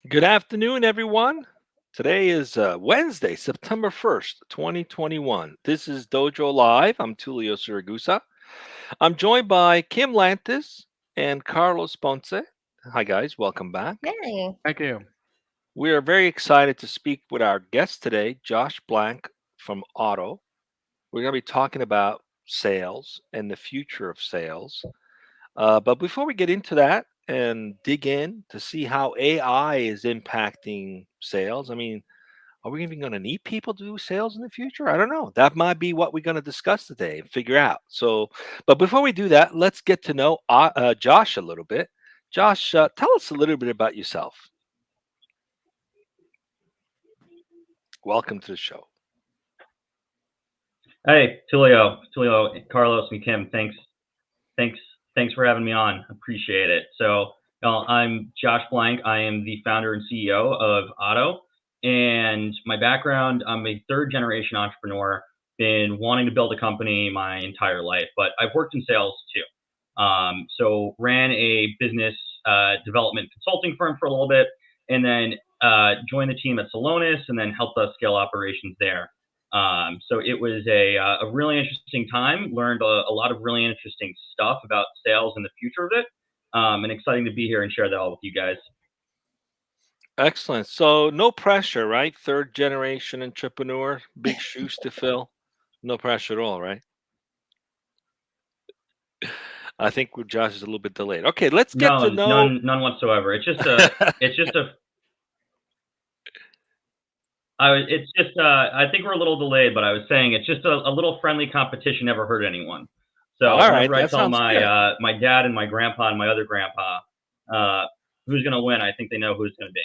Good afternoon, everyone. Today is Wednesday, September 1st, 2021. This is Dojo Live. I'm Tulio Siragusa. I'm joined by Kim Lantis and Carlos Ponce. Hi, guys. Welcome back. Hey. Thank you. We are very excited to speak with our guest today, Josh Blank from Otto. We're going to be talking about sales and the future of sales. But before we get into that and dig in to see how AI is impacting sales, are we even going to need people to do sales in the future? I don't know. That might be what we're going to discuss today and figure out. But before we do that, let's get to know Josh a little bit. Josh, tell us a little bit about yourself. Welcome to the show. Hey, Tulio, Carlos, and Kim. Thanks for having me on. Appreciate it. So, I'm Josh Blank. I am the founder and CEO of Otto. And my background, I'm a third generation entrepreneur, been wanting to build a company my entire life, but I've worked in sales too. So ran a business development consulting firm for a little bit, and then joined the team at Salonis, and then helped us scale operations there. So it was a really interesting time, learned a lot of really interesting stuff about sales and the future of it, and exciting to be here and share that all with you guys. Excellent. So no pressure, right? Third generation entrepreneur, big shoes to fill. No pressure at all, right? I think Josh is a little bit delayed. Okay, let's get to know. None whatsoever. I think we're a little delayed, but I was saying it's just a little friendly competition never hurt anyone. So All right, whenever I that tell sounds good. my dad and my grandpa and my other grandpa who's gonna win, I think they know who it's gonna be.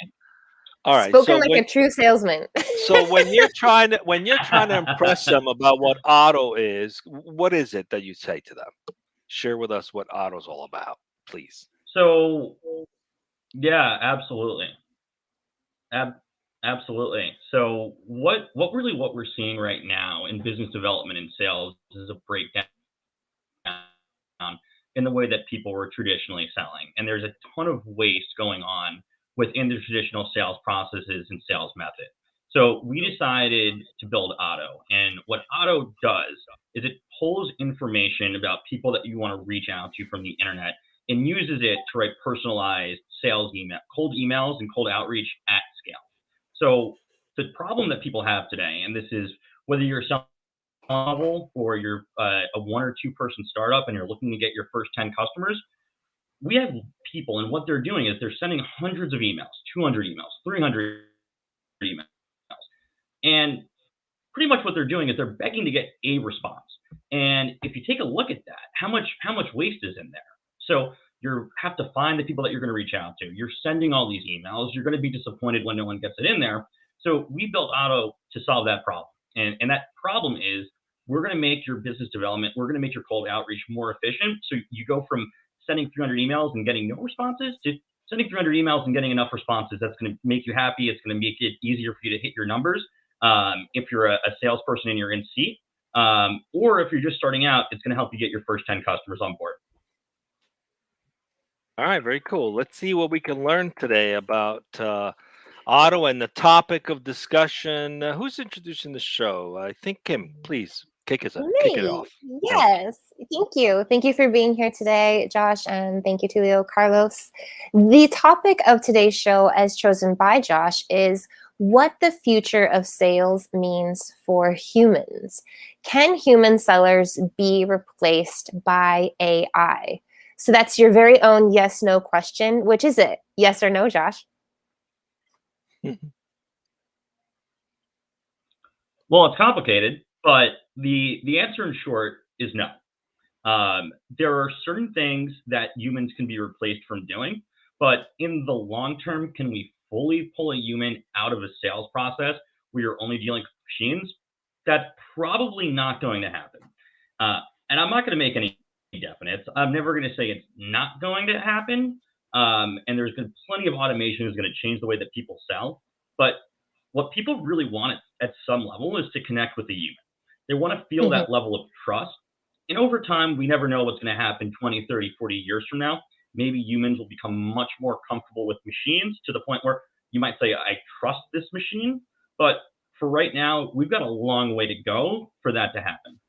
All right. Spoken like a true salesman. So when you're trying to impress them about what Otto is, what is it that you say to them? Share with us what Otto's all about, please. So yeah, absolutely. Absolutely. So what we're seeing right now in business development and sales is a breakdown in the way that people were traditionally selling. And there's a ton of waste going on within the traditional sales processes and sales method. So we decided to build Otto. And what Otto does is it pulls information about people that you want to reach out to from the internet and uses it to write personalized sales cold emails and cold outreach at scale. So the problem that people have today, and this is whether you're selling level or you're a 1 or 2 person startup and you're looking to get your first 10 customers, we have people, and what they're doing is they're sending hundreds of emails, 200 emails, 300 emails. And pretty much what they're doing is they're begging to get a response. And if you take a look at that, how much waste is in there? So you have to find the people that you're going to reach out to. You're sending all these emails. You're going to be disappointed when no one gets it in there. So we built Otto to solve that problem. And that problem is we're going to make your business development, we're going to make your cold outreach more efficient. So you go from sending 300 emails and getting no responses to sending 300 emails and getting enough responses. That's going to make you happy. It's going to make it easier for you to hit your numbers. If you're a salesperson and you're in seat, or if you're just starting out, it's going to help you get your first 10 customers on board. All right, very cool. Let's see what we can learn today about Otto and the topic of discussion. Who's introducing the show? I think Kim, please kick it off. Yes. Thank you. Thank you for being here today, Josh, and thank you, Tulio, Carlos. The topic of today's show, as chosen by Josh, is what the future of sales means for humans. Can human sellers be replaced by AI? So that's your very own yes/no question. Which is it? Yes or no, Josh? Well, it's complicated, but the answer in short is no. There are certain things that humans can be replaced from doing, but in the long term, can we fully pull a human out of a sales process where you're only dealing with machines? That's probably not going to happen. And I'm not going to make any definites. I'm never going to say it's not going to happen. And there's been plenty of automation that's going to change the way that people sell. But what people really want at some level is to connect with the human. They want to feel that level of trust. And over time, we never know what's going to happen 20, 30, 40 years from now. Maybe humans will become much more comfortable with machines to the point where you might say, I trust this machine, but for right now, we've got a long way to go for that to happen.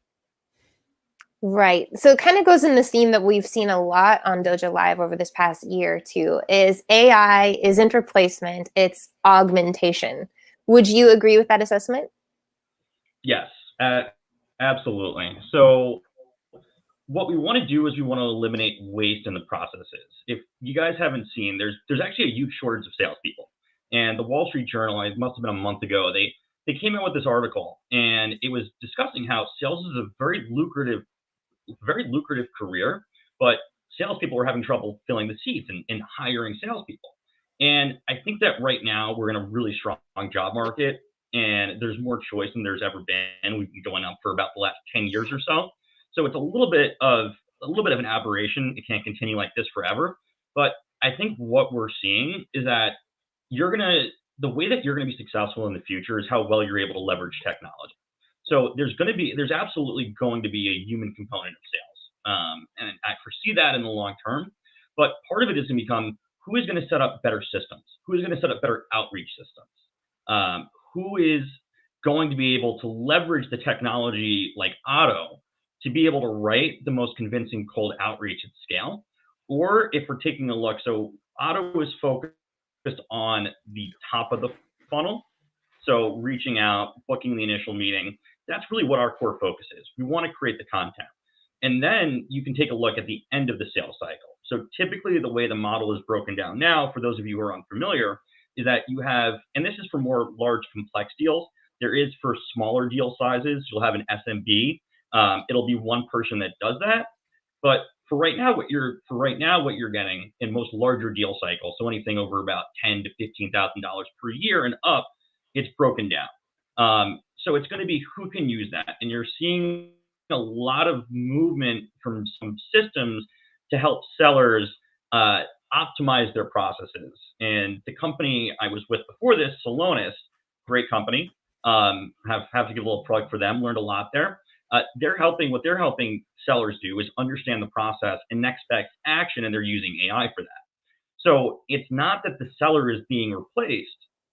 Right. So it kind of goes in the theme that we've seen a lot on Dojo Live over this past year or two is AI isn't replacement, it's augmentation. Would you agree with that assessment? Yes, absolutely. So what we want to do is we want to eliminate waste in the processes. If you guys haven't seen, there's actually a huge shortage of salespeople. And the Wall Street Journal, it must have been a month ago, they came out with this article, and it was discussing how sales is a very lucrative career, but salespeople are having trouble filling the seats and hiring salespeople. And I think that right now we're in a really strong job market, and there's more choice than there's ever been. We've been going up for about the last 10 years or so. So it's a little bit of an aberration. It can't continue like this forever. But I think what we're seeing is that the way that you're gonna be successful in the future is how well you're able to leverage technology. So there's absolutely going to be a human component of sales, and I foresee that in the long term. But part of it is going to become who is going to set up better systems, who is going to set up better outreach systems, who is going to be able to leverage the technology like Otto to be able to write the most convincing cold outreach at scale. Or if we're taking a look, so Otto is focused on the top of the funnel. So reaching out, booking the initial meeting, that's really what our core focus is. We want to create the content. And then you can take a look at the end of the sales cycle. So typically the way the model is broken down now, for those of you who are unfamiliar, is that you have, and this is for more large complex deals, there is for smaller deal sizes, you'll have an SMB. It'll be one person that does that. But for right now, what you're getting in most larger deal cycles, so anything over about $10,000 to $15,000 per year and up, it's broken down. So it's going to be who can use that. And you're seeing a lot of movement from some systems to help sellers optimize their processes. And the company I was with before this, Salonis, great company, have to give a little plug for them, learned a lot there. What they're helping sellers do is understand the process and next best action, and they're using AI for that. So it's not that the seller is being replaced,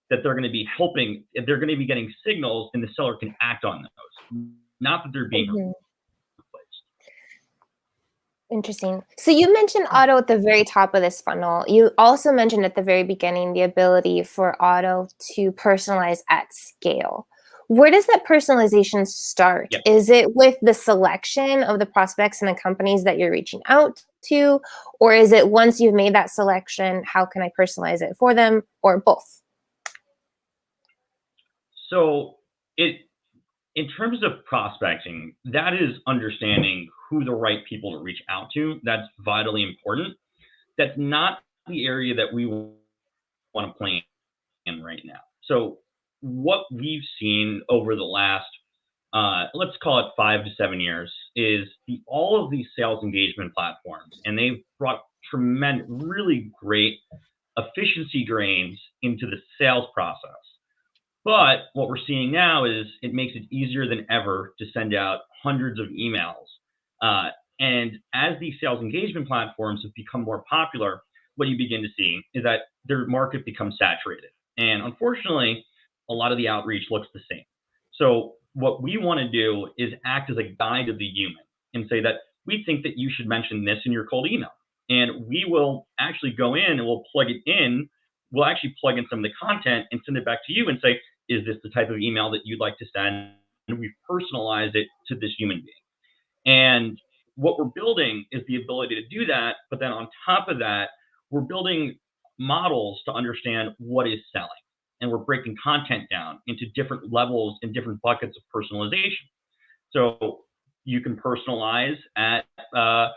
that they're going to be helping, they're going to be getting signals and the seller can act on those, not that they're being replaced. Interesting. So you mentioned Otto at the very top of this funnel. You also mentioned at the very beginning the ability for Otto to personalize at scale. Where does that personalization start? Yep. Is it with the selection of the prospects and the companies that you're reaching out to? Or is it once you've made that selection, how can I personalize it for them, or both? So in terms of prospecting, that is understanding who the right people to reach out to. That's vitally important. That's not the area that we want to play in right now. So what we've seen over the last, let's call it 5 to 7 years, is all of these sales engagement platforms, and they've brought tremendous, really great efficiency gains into the sales process. But what we're seeing now is it makes it easier than ever to send out hundreds of emails. And as these sales engagement platforms have become more popular, what you begin to see is that their market becomes saturated. And unfortunately, a lot of the outreach looks the same. So what we want to do is act as a guide of the human and say that we think that you should mention this in your cold email. And we will actually go in and we'll plug it in. We'll actually plug in some of the content and send it back to you and say, is this the type of email that you'd like to send? And we've personalized it to this human being. And what we're building is the ability to do that. But then on top of that, we're building models to understand what is selling. And we're breaking content down into different levels and different buckets of personalization. So you can personalize at the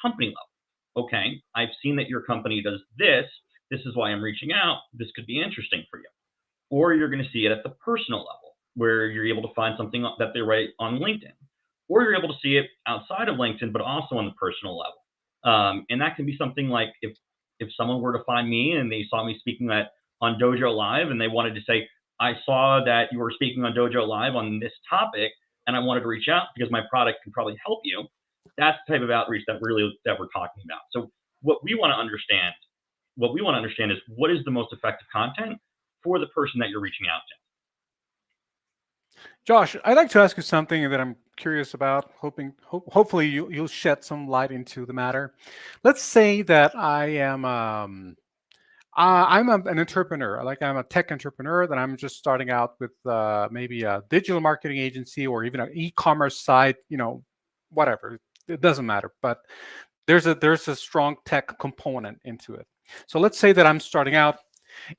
company level. Okay, I've seen that your company does this. This is why I'm reaching out. This could be interesting for you. Or you're going to see it at the personal level, where you're able to find something that they write on LinkedIn. Or you're able to see it outside of LinkedIn, but also on the personal level. And that can be something like if someone were to find me and they saw me speaking on Dojo Live and they wanted to say, I saw that you were speaking on Dojo Live on this topic, and I wanted to reach out because my product can probably help you. That's the type of outreach that we're talking about. So what we want to understand what we want to understand is what is the most effective content for the person that you're reaching out to. Josh, I'd like to ask you something that I'm curious about. Hopefully you'll shed some light into the matter. Let's say that I'm an entrepreneur. Like I'm a tech entrepreneur. That I'm just starting out with maybe a digital marketing agency or even an e-commerce site. Whatever. It doesn't matter. But there's a strong tech component into it. So let's say that I'm starting out,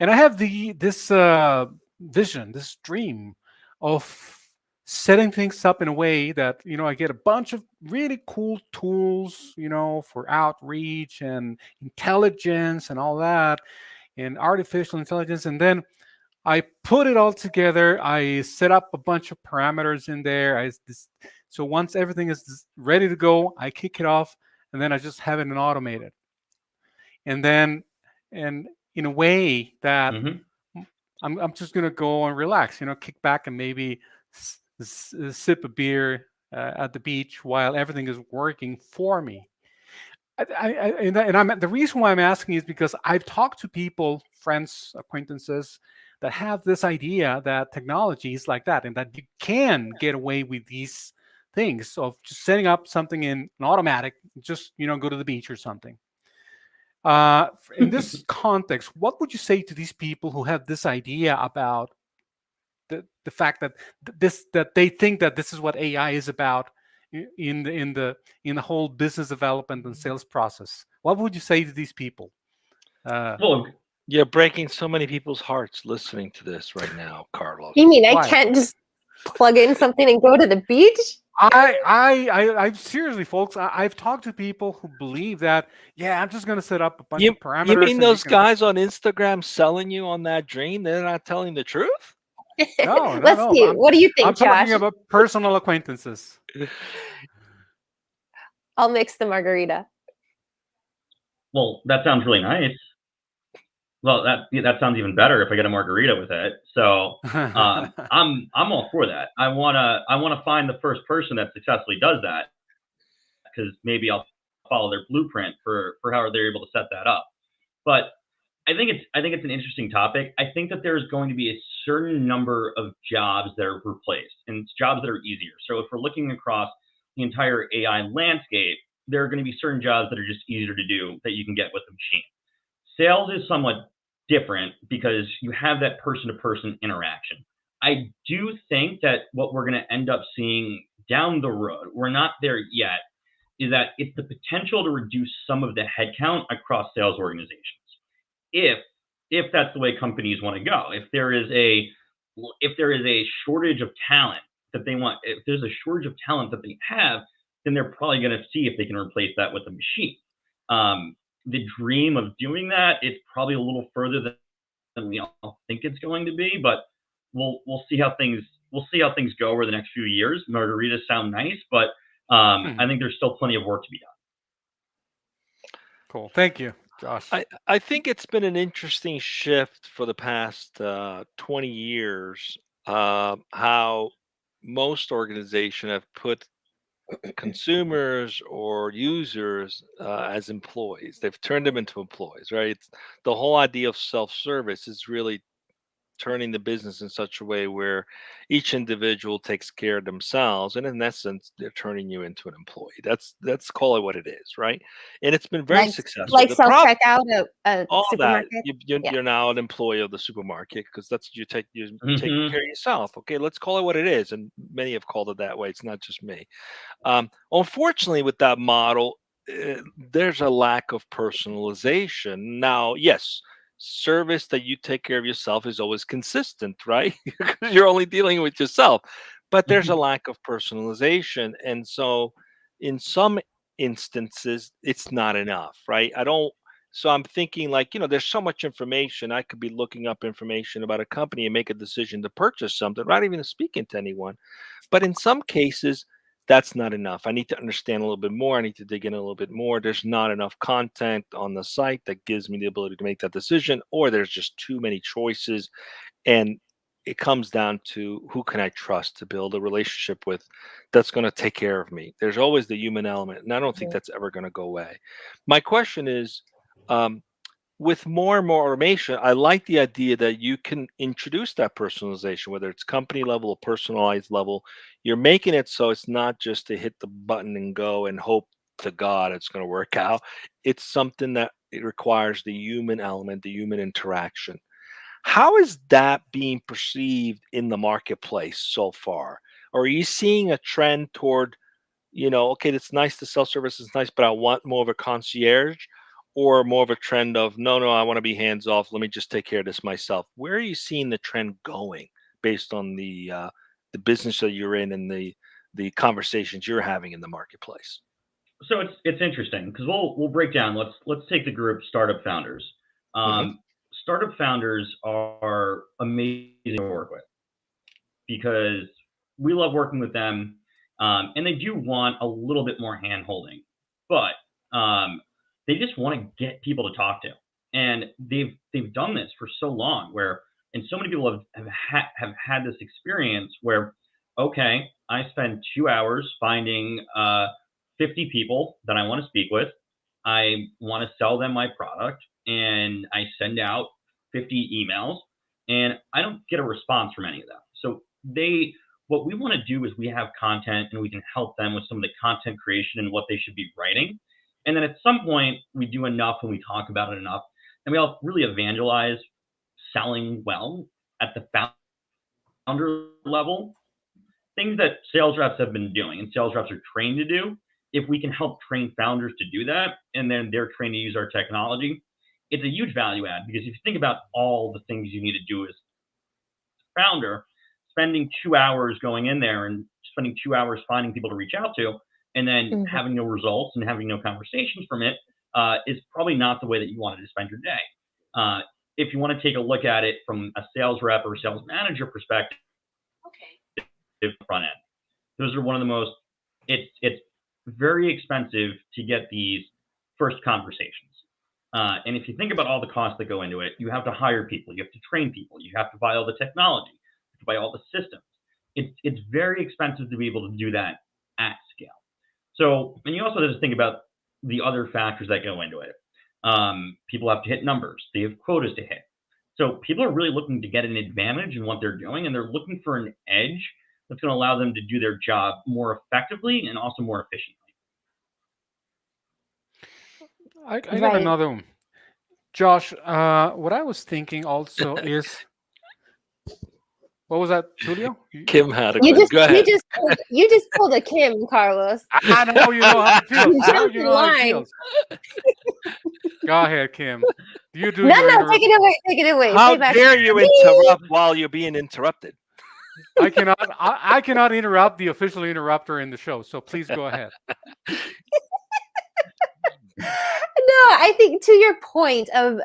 and I have this vision, this dream of setting things up in a way that I get a bunch of really cool tools, for outreach and intelligence and all that, and artificial intelligence, and then I put it all together. I set up a bunch of parameters in there. So once everything is ready to go, I kick it off, and then I just have it automated. And then, and in a way that I'm just gonna go and relax, kick back and maybe sip a beer at the beach while everything is working for me. The reason why I'm asking is because I've talked to people, friends, acquaintances, that have this idea that technology is like that, and that you can get away with these things of just setting up something in an automatic, just go to the beach or something. In this context, what would you say to these people who have this idea about the fact that they think that this is what AI is about in the whole business development and sales process? What would you say to these people? Well, You're breaking so many people's hearts listening to this right now, Carlos. You mean I Why? can't just plug in something and go to the beach? I seriously, folks, I've talked to people who believe that, yeah, I'm just going to set up a bunch of parameters. You mean and those guys on Instagram selling you on that dream? They're not telling the truth? No, Let's see. What do you think, I'm Josh? talking about personal acquaintances. I'll mix the margarita. Well, that sounds really nice. Well, that sounds even better if I get a margarita with it. So I'm all for that. I wanna find the first person that successfully does that, because maybe I'll follow their blueprint for how they're able to set that up. But I think it's an interesting topic. I think that there's going to be a certain number of jobs that are replaced, and it's jobs that are easier. So if we're looking across the entire AI landscape, there are going to be certain jobs that are just easier to do that you can get with a machine. Sales is somewhat different because you have that person-to-person interaction. I do think that what we're going to end up seeing down the road, we're not there yet, is that it's the potential to reduce some of the headcount across sales organizations. If that's the way companies want to go, if there is a shortage of talent that they want, if there's a shortage of talent that they have, then they're probably going to see if they can replace that with a machine. The dream of doing that, it's probably a little further than we all think it's going to be, but we'll see how things go over the next few years. Margaritas sound nice, but I think there's still plenty of work to be done. Cool. Thank you, Josh. I think it's been an interesting shift for the past 20 years, how most organizations have put consumers or users as employees. They've turned them into employees, right? The whole idea of self-service is really turning the business in such a way where each individual takes care of themselves, and in essence they're turning you into an employee. Let's call it what it is, right? And it's been very successful. Like self-checkout at all supermarket. that you're now an employee of the supermarket because that's you're taking care of yourself. Okay, let's call it what it is, and many have called it that way. It's not just me. Unfortunately, with that model, there's a lack of personalization. Now, yes, service that you take care of yourself is always consistent, right? Because you're only dealing with yourself. But there's a lack of personalization, and so in some instances, it's not enough, right? So I'm thinking like, there's so much information. I could be looking up information about a company and make a decision to purchase something, not even speaking to anyone. But in some cases, that's not enough. I need to understand a little bit more. I need to dig in a little bit more. There's not enough content on the site that gives me the ability to make that decision, or there's just too many choices. And it comes down to who can I trust to build a relationship with that's going to take care of me. There's always the human element, and I don't think that's ever going to go away. My question is, with more and more automation, I like the idea that you can introduce that personalization, whether it's company level or personalized level. You're making it so it's not just to hit the button and go and hope to God it's going to work out. It's something that it requires the human element, the human interaction. How is that being perceived in the marketplace so far? Or are you seeing a trend toward, okay, it's nice to sell services, nice, but I want more of a concierge, or more of a trend of, no, no, I want to be hands off. Let me just take care of this myself. Where are you seeing the trend going based on the business that you're in and the conversations you're having in the marketplace? So it's interesting because we'll break down. Let's take the group startup founders. Hmm. Startup founders are amazing to work with because we love working with them, and they do want a little bit more hand holding, but they just want to get people to talk to, and they've done this for so long. And so many people have had this experience where, okay, I spend 2 hours finding 50 people that I want to speak with. I want to sell them my product, and I send out 50 emails, and I don't get a response from any of them. So what we want to do is we have content, and we can help them with some of the content creation and what they should be writing. And then at some point, we do enough and we talk about it enough, and we all really evangelize selling well at the founder level, things that sales reps have been doing and sales reps are trained to do. If we can help train founders to do that, and then they're trained to use our technology, it's a huge value add, because if you think about all the things you need to do as a founder, spending 2 hours going in there and spending 2 hours finding people to reach out to, and then having no results and having no conversations from it, is probably not the way that you wanted to spend your day. If you want to take a look at it from a sales rep or sales manager perspective, front end, those are one of the most, it's very expensive to get these first conversations. And if you think about all the costs that go into it, you have to hire people, you have to train people, you have to buy all the technology, you have to buy all the systems. It's very expensive to be able to do that at scale. So, and you also have to think about the other factors that go into it. People have to hit numbers, they have quotas to hit. So people are really looking to get an advantage in what they're doing, and they're looking for an edge that's going to allow them to do their job more effectively and also more efficiently. I got another one. Josh, what I was thinking also is, what was that, Tulio? Kim had a You question. Go ahead. you just pulled a Kim, Carlos. I know you know how it feels. You jumped in line. Go ahead, Kim. No, take it away. Take it away. How dare you interrupt while you're being interrupted? I cannot interrupt the official interrupter in the show, so please go ahead. No, I think to your point of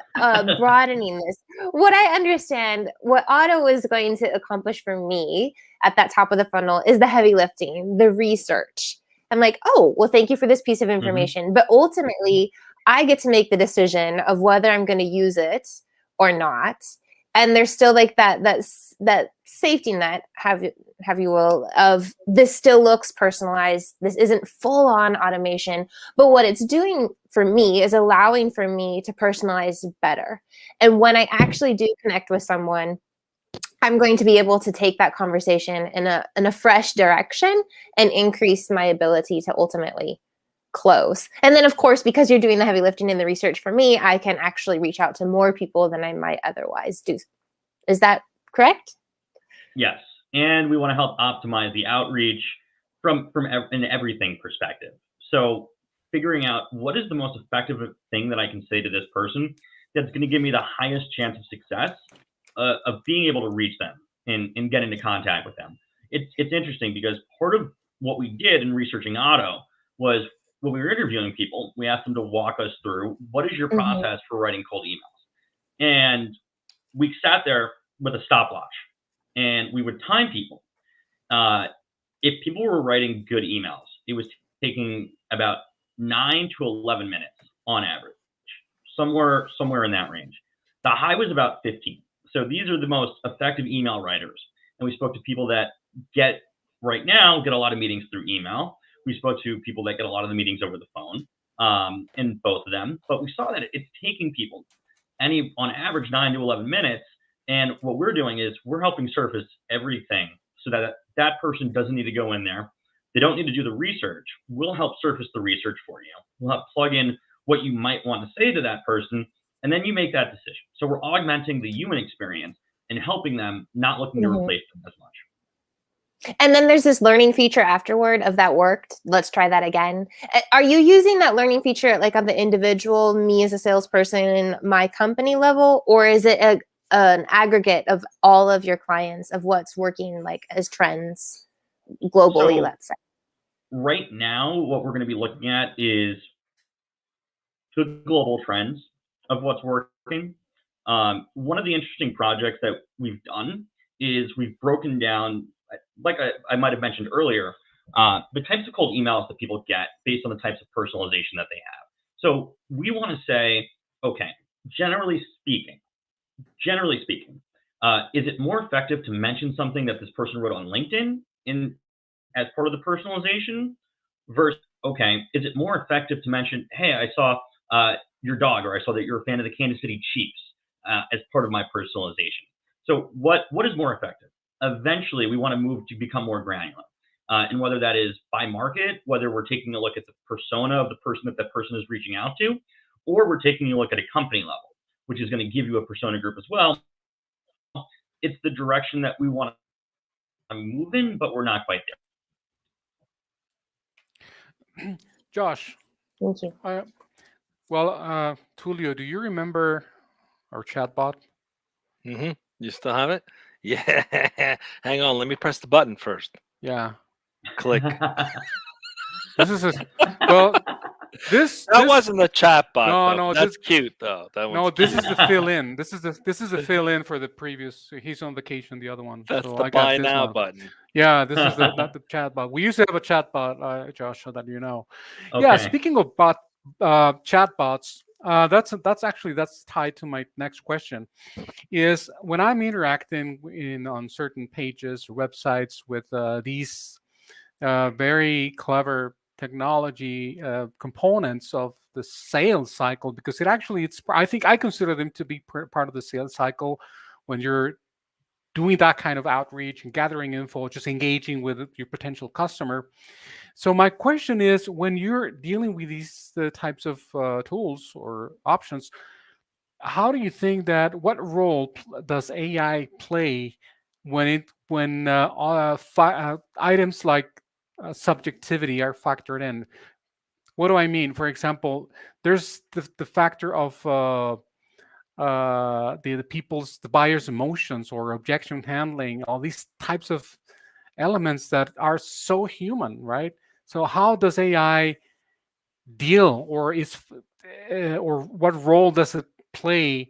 broadening this, what I understand, what Otto is going to accomplish for me at that top of the funnel is the heavy lifting, the research. I'm like, oh, well, thank you for this piece of information. But ultimately, I get to make the decision of whether I'm going to use it or not. And there's still like that safety net, have you will, of this still looks personalized. This isn't full on automation, but what it's doing for me is allowing for me to personalize better. And when I actually do connect with someone, I'm going to be able to take that conversation in a fresh direction and increase my ability to ultimately close. And then, of course, because you're doing the heavy lifting and the research for me, I can actually reach out to more people than I might otherwise do. Is that correct? Yes. And we want to help optimize the outreach from an everything perspective. So figuring out what is the most effective thing that I can say to this person that's going to give me the highest chance of success of being able to reach them and get into contact with them. It's interesting because part of what we did in researching Otto was, when we were interviewing people, we asked them to walk us through, what is your process for writing cold emails? And we sat there with a stopwatch and we would time people. If people were writing good emails, it was taking about 9 to 11 minutes on average, somewhere in that range. The high was about 15. So these are the most effective email writers. And we spoke to people that get a lot of meetings through email. We spoke to people that get a lot of the meetings over the phone, in both of them. But we saw that it's taking people on average 9 to 11 minutes. And what we're doing is we're helping surface everything so that that person doesn't need to go in there. They don't need to do the research. We'll help surface the research for you. We'll help plug in what you might want to say to that person, and then you make that decision. So we're augmenting the human experience and helping them, not looking to replace them as much. And then there's this learning feature afterward of that worked. Let's try that again. Are you using that learning feature like on the individual, me as a salesperson, my company level, or is it an aggregate of all of your clients of what's working like as trends globally, So let's say? right now, what we're going to be looking at is the global trends of what's working. One of the interesting projects that we've done is we've broken down, like I might have mentioned earlier, the types of cold emails that people get based on the types of personalization that they have. So we want to say, okay, generally speaking, is it more effective to mention something that this person wrote on LinkedIn as part of the personalization versus, okay, is it more effective to mention, hey, I saw your dog, or I saw that you're a fan of the Kansas City Chiefs as part of my personalization. So what is more effective? Eventually, we want to move to become more granular. And whether that is by market, whether we're taking a look at the persona of the person that person is reaching out to, or we're taking a look at a company level, which is going to give you a persona group as well. It's the direction that we want to move in, but we're not quite there. Josh. Thank you. Tulio, do you remember our chatbot? Mm-hmm. You still have it? Yeah. Hang on. Let me press the button first. Yeah. Click. This is that wasn't a chatbot. No, that's cute though. This is the fill in. This is the fill in for the previous. He's on vacation. The other one. That's so the I got buy this now one. button. Yeah, this is not the chatbot. We used to have a chatbot, Josh, so that you know. Okay. Yeah, speaking of chatbots, that's tied to my next question. Is when I'm interacting on certain pages or websites with these very clever technology components of the sales cycle, because I think I consider them to be part of the sales cycle when you're doing that kind of outreach and gathering info, just engaging with your potential customer. So my question is, when you're dealing with these types of tools or options, how do you think what role does AI play when items like subjectivity are factored in? What do I mean? For example, there's the factor of the buyer's emotions or objection handling, all these types of elements that are so human, right? So how does AI deal, or what role does it play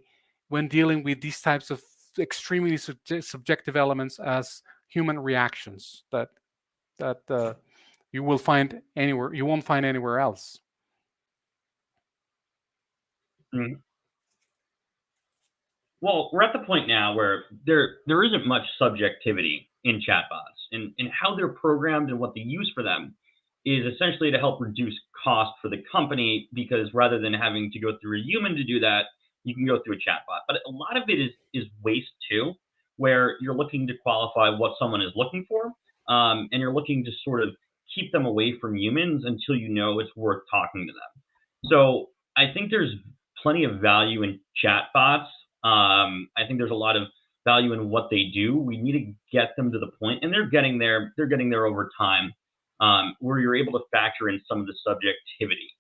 when dealing with these types of extremely subjective elements as human reactions that you won't find anywhere else? Mm-hmm. Well, we're at the point now where there isn't much subjectivity in chatbots, and how they're programmed and what they use for them is essentially to help reduce cost for the company, because rather than having to go through a human to do that, you can go through a chatbot. But a lot of it is waste too, where you're looking to qualify what someone is looking for, and you're looking to sort of keep them away from humans until you know it's worth talking to them. So I think there's plenty of value in chatbots. I think there's a lot of value in what they do. We need to get them to the point, and they're getting there. They're getting there over time, where you're able to factor in some of the subjectivity,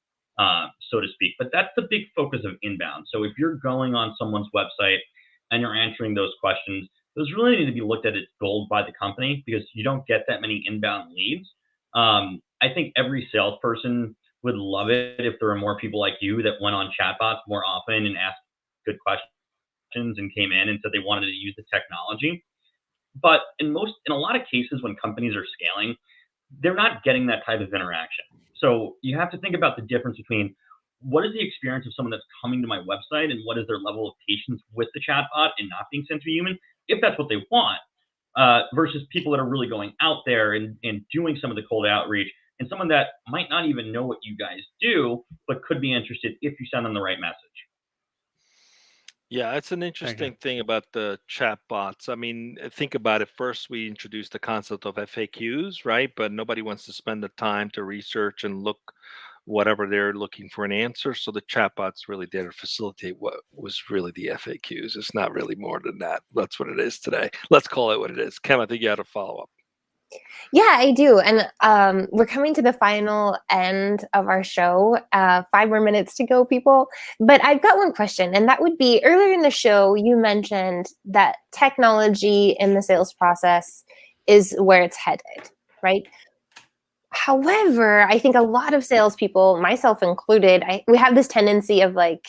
so to speak. But that's the big focus of inbound. So if you're going on someone's website and you're answering those questions, those really need to be looked at as gold by the company, because you don't get that many inbound leads. I think every salesperson would love it if there were more people like you that went on chatbots more often and asked good questions and came in and said they wanted to use the technology. But in a lot of cases, when companies are scaling, they're not getting that type of interaction. So you have to think about the difference between what is the experience of someone that's coming to my website and what is their level of patience with the chatbot and not being sent to a human, if that's what they want, versus people that are really going out there and doing some of the cold outreach, and someone that might not even know what you guys do, but could be interested if you send them the right message. Yeah, it's an Thank you. interesting thing about the chatbots. I mean, think about it. First, we introduced the concept of FAQs, right? But nobody wants to spend the time to research and look whatever they're looking for an answer. So the chatbots really did facilitate what was really the FAQs. It's not really more than that. That's what it is today. Let's call it what it is. Kim, I think you had a follow up. Yeah, I do. And we're coming to the final end of our show. 5 more minutes to go, people. But I've got one question, and that would be earlier in the show, you mentioned that technology in the sales process is where it's headed, right? However, I think a lot of salespeople, myself included, we have this tendency of like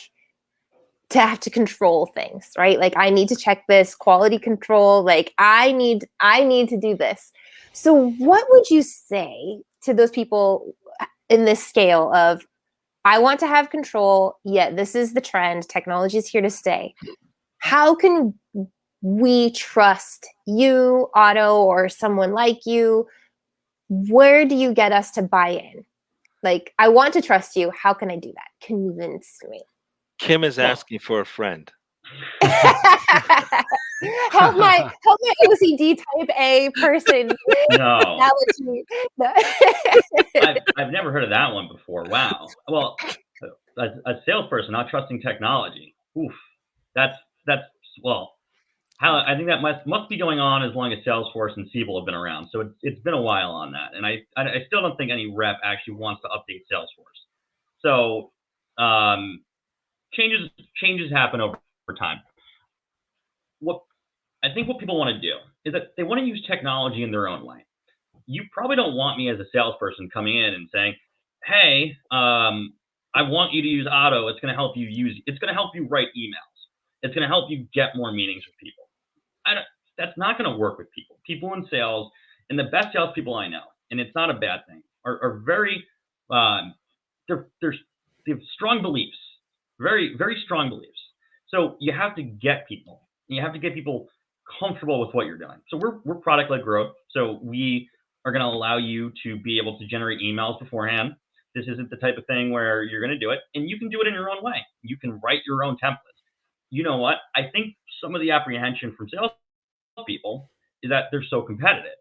to have to control things, right? Like I need to check this quality control. Like I need to do this. So what would you say to those people in this scale of I want to have control, yet this is the trend, technology is here to stay. How can we trust you, Otto, or someone like you? Where do you get us to buy in? Like, I want to trust you. How can I do that? Convince me. Kim is Well, asking for a friend. help my OCD type A person. no, Analogy. No. I've never heard of that one before. Wow. Well, a salesperson not trusting technology. Oof. That's well. How I think that must be going on as long as Salesforce and Siebel have been around. So it's been a while on that, and I still don't think any rep actually wants to update Salesforce. So changes happen over time. What I think what people want to do is that they want to use technology in their own way. You probably don't want me as a salesperson coming in and saying, "Hey, I want you to use Otto. It's going to help you use. It's going to help you write emails. It's going to help you get more meetings with people." That's not going to work with people. People in sales, and the best salespeople I know, and it's not a bad thing, are very, um, they're they have strong beliefs, very very strong beliefs. So you have to get people. You have to get people comfortable with what you're doing. So we're product led growth. So we are going to allow you to be able to generate emails beforehand. This isn't the type of thing where you're going to do it, and you can do it in your own way. You can write your own templates. You know what? I think some of the apprehension from sales people is that they're so competitive.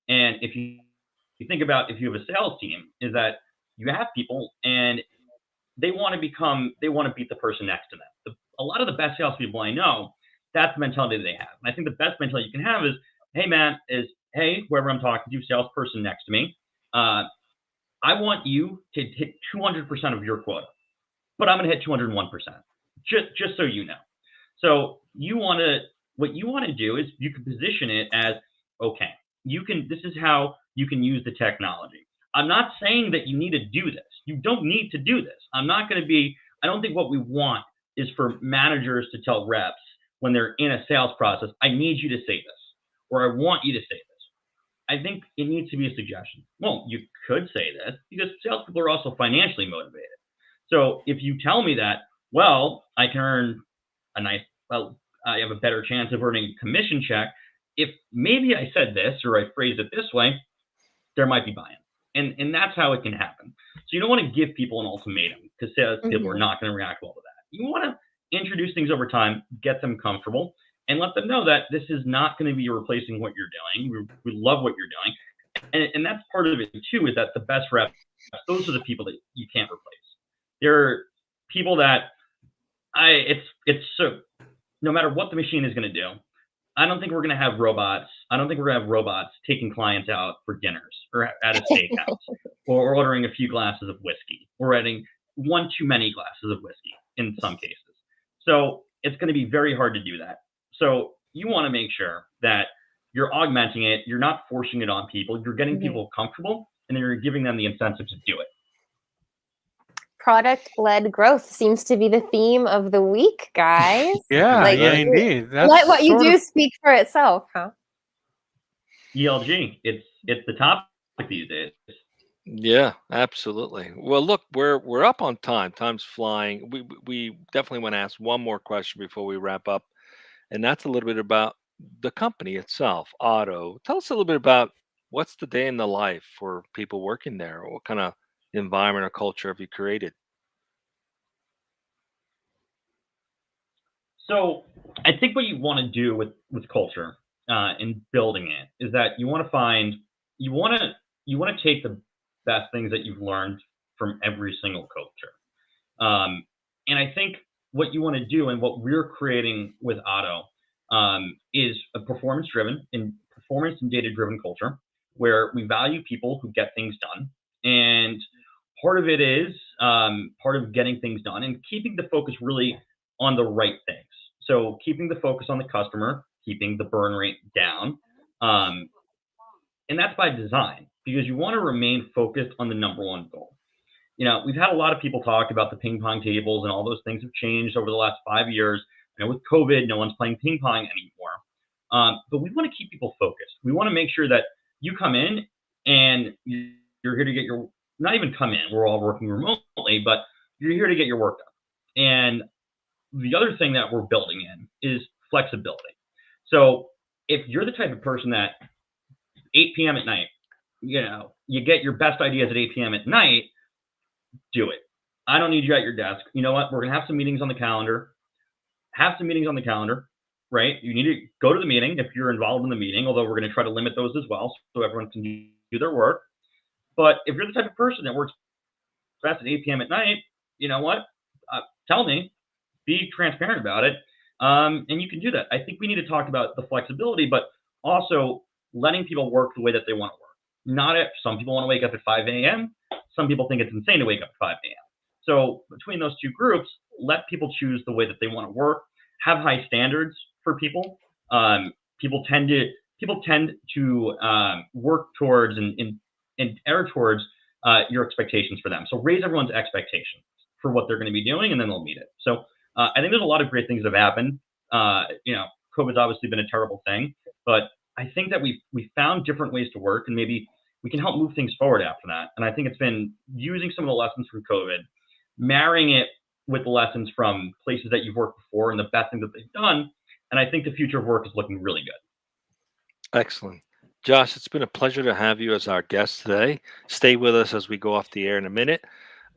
And if you think about if you have a sales team, is that you have people and they want to beat the person next to them. A lot of the best salespeople I know, that's the mentality they have. And I think the best mentality you can have is, hey man, hey, whoever I'm talking to, salesperson next to me, I want you to hit 200% of your quota, but I'm going to hit 201%, just so you know. So what you want to do is you can position it as, okay, this is how you can use the technology. I'm not saying that you need to do this. You don't need to do this. I don't think what we want is for managers to tell reps when they're in a sales process, I need you to say this, or I want you to say this. I think it needs to be a suggestion. Well, you could say this because salespeople are also financially motivated. So if you tell me that, well, I can earn I have a better chance of earning a commission check. If maybe I said this or I phrased it this way, there might be buy-in. And that's how it can happen. So you don't want to give people an ultimatum because salespeople are not going to react well to that. You want to introduce things over time, get them comfortable, and let them know that this is not going to be replacing what you're doing. We love what you're doing. And that's part of it too, is that the best reps, those are the people that you can't replace. There are people that it's so no matter what the machine is going to do, I don't think we're going to have robots. I don't think we're going to have robots taking clients out for dinners or at a steakhouse or ordering a few glasses of whiskey or adding one too many glasses of whiskey in some cases. So it's going to be very hard to do that. So you want to make sure that you're augmenting it. You're not forcing it on people. You're getting people comfortable and then you're giving them the incentive to do it. Product-led growth seems to be the theme of the week, guys. Yeah, yeah, indeed. Let what you do speak for itself, huh? ELG, it's the topic these days. Yeah, absolutely. Well, look, we're up on time. Time's flying. We definitely want to ask one more question before we wrap up, and that's a little bit about the company itself, Otto. Tell us a little bit about what's the day in the life for people working there. What kind of environment or culture have you created? So I think what you want to do with culture and building it is that you want to you want to take the best things that you've learned from every single culture. And I think what you want to do and what we're creating with Otto is a performance and data driven culture where we value people who get things done. And part of it is part of getting things done and keeping the focus really on the right things. So keeping the focus on the customer, keeping the burn rate down. Um, and that's by design because you want to remain focused on the number one goal. We've had a lot of people talk about the ping pong tables and all those things have changed over the last 5 years. With COVID, no one's playing ping pong anymore. But we want to keep people focused. We want to make sure that you come in and you're here to get your, not even come in, we're all working remotely, but you're here to get your work done. And the other thing that we're building in is flexibility. So if you're the type of person that 8 p.m. at night, you get your best ideas at 8 p.m. at night, do it. I don't need you at your desk. You know what? We're going to have some meetings on the calendar. Have some meetings on the calendar, right? You need to go to the meeting if you're involved in the meeting, although we're going to try to limit those as well so everyone can do their work. But if you're the type of person that works best at 8 p.m. at night, you know what? Tell me. Be transparent about it. And you can do that. I think we need to talk about the flexibility, but also letting people work the way that they want to work. Not if some people want to wake up at 5 a.m. Some people think it's insane to wake up at 5 a.m. So between those two groups, let people choose the way that they want to work. Have high standards for people. People tend to work towards and err towards your expectations for them. So raise everyone's expectations for what they're going to be doing, and then they'll meet it. So I think there's a lot of great things that have happened. COVID's obviously been a terrible thing, but I think that we found different ways to work, and maybe we can help move things forward after that. And I think it's been using some of the lessons from COVID, marrying it with the lessons from places that you've worked before and the best things that they've done. And I think the future of work is looking really good. Excellent. Josh, it's been a pleasure to have you as our guest today. Stay with us as we go off the air in a minute.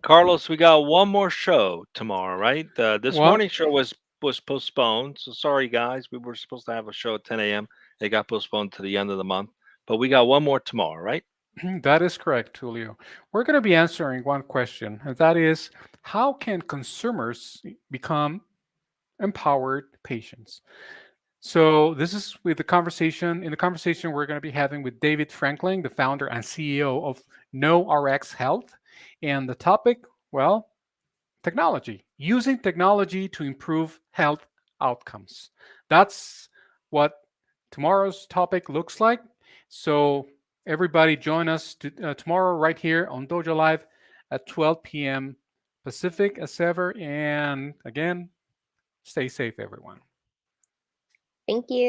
Carlos, we got one more show tomorrow, right? This Well, morning show was postponed. So sorry, guys. We were supposed to have a show at 10 a.m. It got postponed to the end of the month. But we got one more tomorrow, right? that is correct, Julio. We're going to be answering one question, and that is, how can consumers become empowered patients? So this is with the conversation. In the conversation we're going to be having with David Franklin, the founder and CEO of No RX Health, and the topic, well, technology, using technology to improve health outcomes. That's what tomorrow's topic looks like. So everybody join us tomorrow right here on Dojo Live at 12 p.m. Pacific as ever. And again, stay safe, everyone. Thank you.